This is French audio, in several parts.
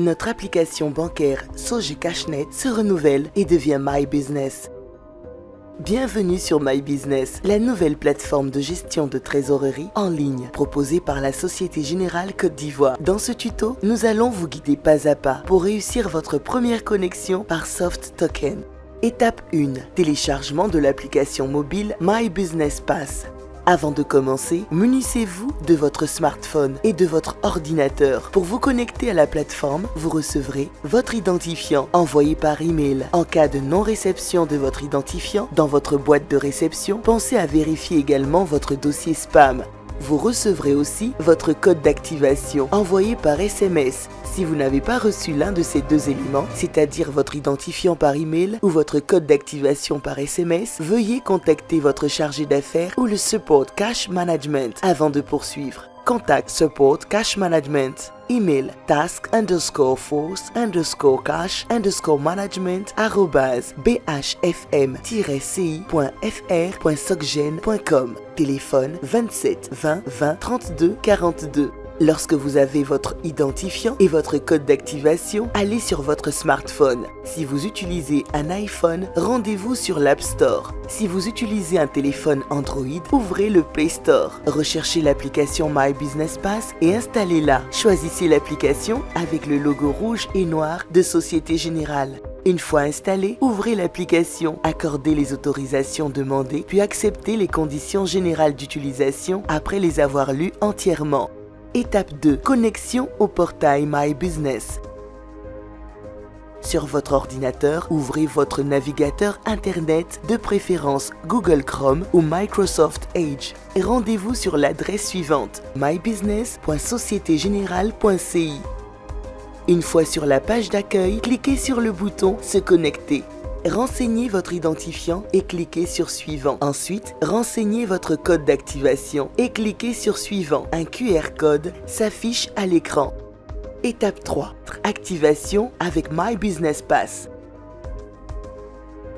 notre application bancaire Sojé Cashnet se renouvelle et devient My Business. Bienvenue sur My Business, la nouvelle plateforme de gestion de trésorerie en ligne proposée par la Société Générale Côte d'Ivoire. Dans ce tuto, nous allons vous guider pas à pas pour réussir votre première connexion par Soft Token. Étape 1. Téléchargement de l'application mobile My Business Pass. Avant de commencer, munissez-vous de votre smartphone et de votre ordinateur. Pour vous connecter à la plateforme, vous recevrez votre identifiant envoyé par email. En cas de non-réception de votre identifiant dans votre boîte de réception, pensez à vérifier également votre dossier spam. Vous recevrez aussi votre code d'activation envoyé par SMS. Si vous n'avez pas reçu l'un de ces deux éléments, c'est-à-dire votre identifiant par email ou votre code d'activation par SMS, veuillez contacter votre chargé d'affaires ou le Support Cash Management avant de poursuivre. Contact Support Cash Management. Email task_force_cash_management@bhfm-ci.fr.socgen.com. Téléphone 27 20 20 32 42. Lorsque vous avez votre identifiant et votre code d'activation, allez sur votre smartphone. Si vous utilisez un iPhone, rendez-vous sur l'App Store. Si vous utilisez un téléphone Android, ouvrez le Play Store. Recherchez l'application My Business Pass et installez-la. Choisissez l'application avec le logo rouge et noir de Société Générale. Une fois installée, ouvrez l'application, accordez les autorisations demandées, puis acceptez les conditions générales d'utilisation après les avoir lues entièrement. Étape 2. Connexion au portail My Business. Sur votre ordinateur, ouvrez votre navigateur Internet, de préférence Google Chrome ou Microsoft Edge. Et rendez-vous sur l'adresse suivante, mybusiness.societégenerale.ci. Une fois sur la page d'accueil, cliquez sur le bouton « Se connecter ». Renseignez votre identifiant et cliquez sur Suivant. Ensuite, renseignez votre code d'activation et cliquez sur Suivant. Un QR code s'affiche à l'écran. Étape 3. Activation avec My Business Pass.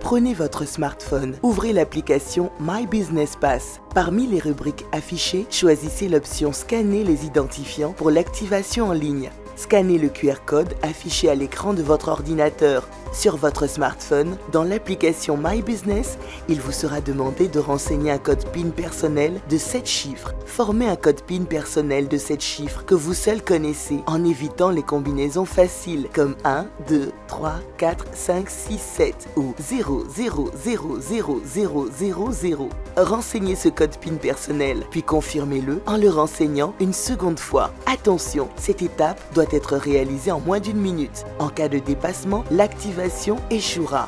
Prenez votre smartphone, ouvrez l'application My Business Pass. Parmi les rubriques affichées, choisissez l'option Scanner les identifiants pour l'activation en ligne. Scannez le QR code affiché à l'écran de votre ordinateur. Sur votre smartphone, dans l'application My Business, il vous sera demandé de renseigner un code PIN personnel de 7 chiffres. Formez un code PIN personnel de 7 chiffres que vous seul connaissez en évitant les combinaisons faciles comme 1, 2, 3, 4, 5, 6, 7 ou 0, 0, 0, 0, 0, 0, 0. Renseignez ce code PIN personnel, puis confirmez-le en le renseignant une seconde fois. Attention, cette étape doit être réalisée en moins d'1 minute. En cas de dépassement, l'activation échouera.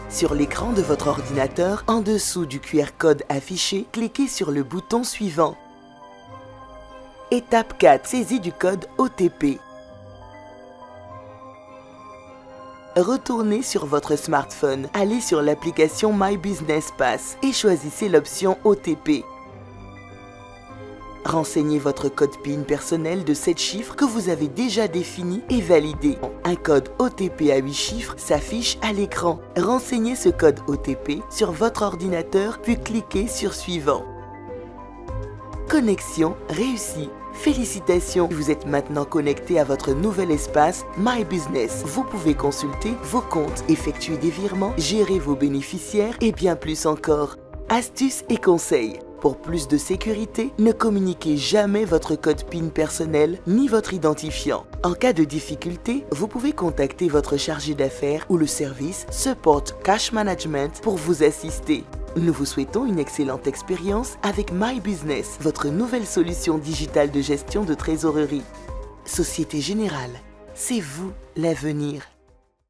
Sur l'écran de votre ordinateur, en dessous du QR code affiché, cliquez sur le bouton suivant. Étape 4. Saisie du code OTP. Retournez sur votre smartphone, allez sur l'application My Business Pass et choisissez l'option OTP. Renseignez votre code PIN personnel de 7 chiffres que vous avez déjà défini et validé. Un code OTP à 8 chiffres s'affiche à l'écran. Renseignez ce code OTP sur votre ordinateur puis cliquez sur Suivant. Connexion réussie. Félicitations, vous êtes maintenant connecté à votre nouvel espace My Business. Vous pouvez consulter vos comptes, effectuer des virements, gérer vos bénéficiaires et bien plus encore. Astuces et conseils. Pour plus de sécurité, ne communiquez jamais votre code PIN personnel ni votre identifiant. En cas de difficulté, vous pouvez contacter votre chargé d'affaires ou le service Support Cash Management pour vous assister. Nous vous souhaitons une excellente expérience avec My Business, votre nouvelle solution digitale de gestion de trésorerie. Société Générale, c'est vous l'avenir.